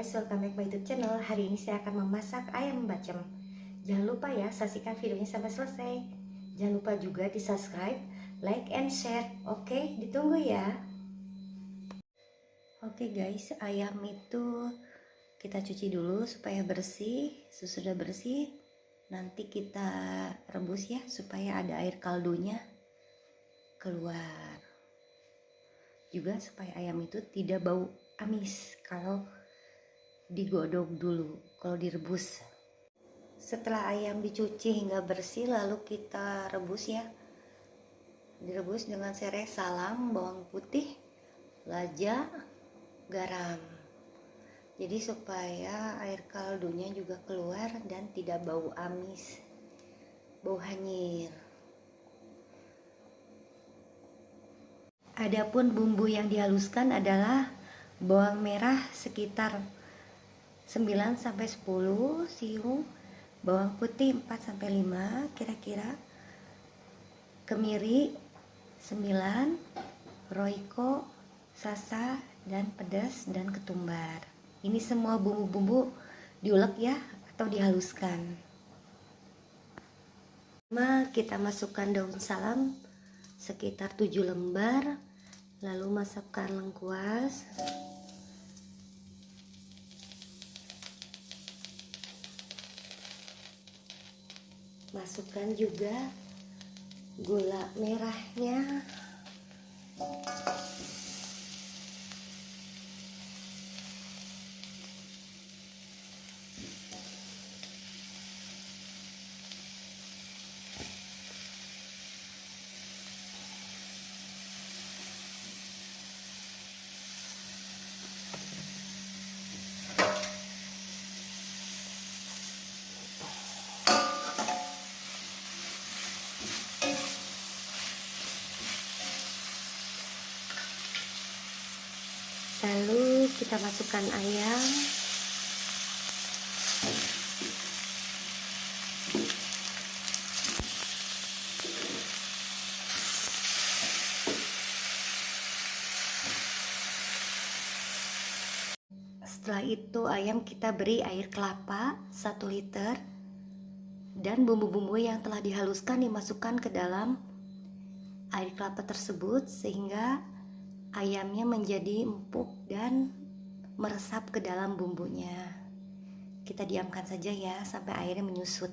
guys, welcome back my YouTube channel. Hari ini saya akan memasak ayam bacem. Jangan lupa ya, saksikan videonya sampai selesai. Jangan lupa juga di subscribe, like, and share. Oke, ditunggu ya. Oke guys, ayam itu kita cuci dulu supaya bersih. Sesudah bersih, nanti kita rebus ya, supaya ada air kaldunya keluar. Juga supaya ayam itu tidak bau amis kalau digodok dulu, kalau direbus. Setelah ayam dicuci hingga bersih, lalu kita rebus ya. Direbus dengan serai salam, bawang putih, lada, garam. Jadi supaya air kaldunya juga keluar dan tidak bau amis, bau hanyir. Adapun bumbu yang dihaluskan adalah bawang merah sekitar 9-10 siung, bawang putih 4-5 kira-kira, kemiri 9, roiko, sasa, dan pedas dan ketumbar. Ini semua bumbu-bumbu diulek ya atau dihaluskan. Kita masukkan daun salam sekitar 7 lembar, lalu masukkan lengkuas, masukkan juga gula merahnya, lalu kita masukkan ayam, setelah itu ayam kita beri air kelapa 1 liter dan bumbu-bumbu yang telah dihaluskan dimasukkan ke dalam air kelapa tersebut sehingga ayamnya menjadi empuk dan meresap ke dalam bumbunya. Kita diamkan saja ya sampai airnya menyusut.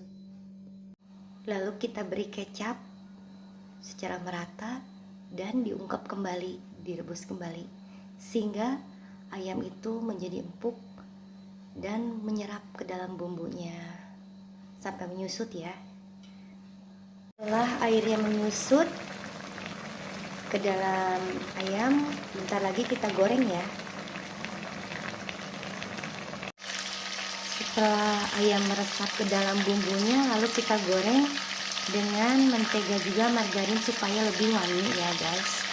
Lalu kita beri kecap secara merata dan diungkep kembali, direbus kembali sehingga ayam itu menjadi empuk dan menyerap ke dalam bumbunya sampai menyusut ya. Setelah airnya menyusut ke dalam ayam, bentar lagi kita goreng ya. Setelah ayam meresap ke dalam bumbunya, lalu kita goreng dengan mentega juga margarin supaya lebih wangi ya guys.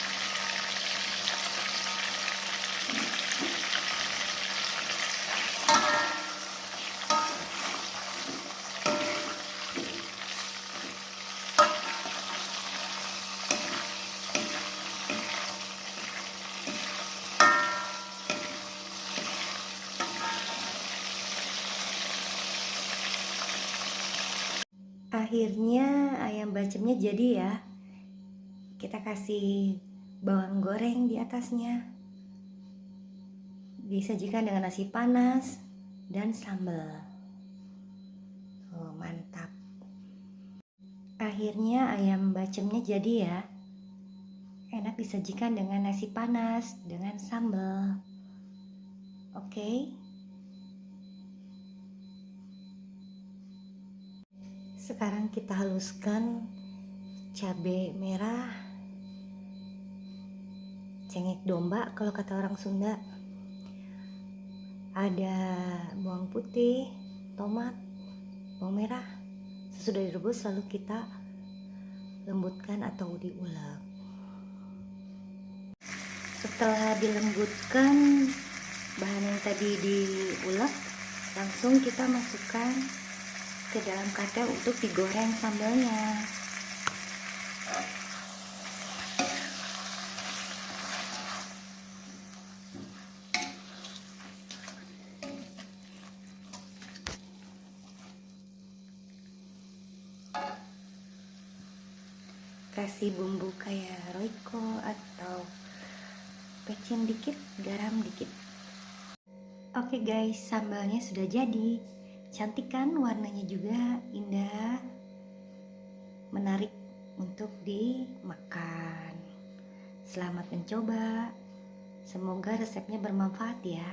Akhirnya ayam bacemnya jadi ya. Kita kasih bawang goreng di atasnya. Disajikan dengan nasi panas dan sambal. Oh, mantap. Akhirnya ayam bacemnya jadi ya. Enak disajikan dengan nasi panas dengan sambal. Oke. Sekarang kita haluskan cabai merah, cengkeh domba kalau kata orang Sunda. Ada bawang putih, tomat, bawang merah. Sesudah direbus lalu kita lembutkan atau diulek. Setelah dilembutkan bahan yang tadi diulek, langsung kita masukkan ke dalam katel untuk digoreng sambalnya. kasih bumbu kayak roiko atau pecin dikit, garam dikit. Oke guys, sambalnya sudah jadi. Cantik kan, warnanya juga indah, menarik untuk dimakan. Selamat mencoba. Semoga resepnya bermanfaat ya.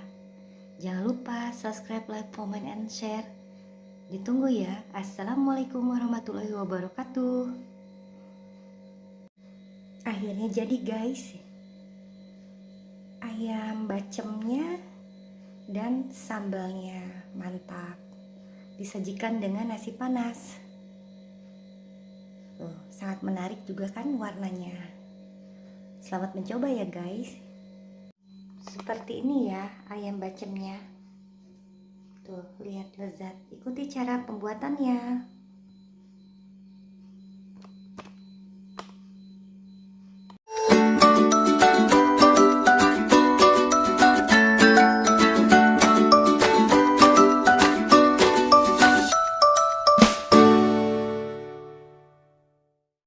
Jangan lupa subscribe, like, comment, and share. Ditunggu ya. Assalamualaikum warahmatullahi wabarakatuh. Akhirnya jadi guys, ayam bacemnya dan sambalnya mantap. Disajikan dengan nasi panas. Sangat menarik juga kan warnanya. Selamat mencoba ya guys. Seperti ini ya ayam bacemnya. Tuh, lihat lezat. Ikuti cara pembuatannya.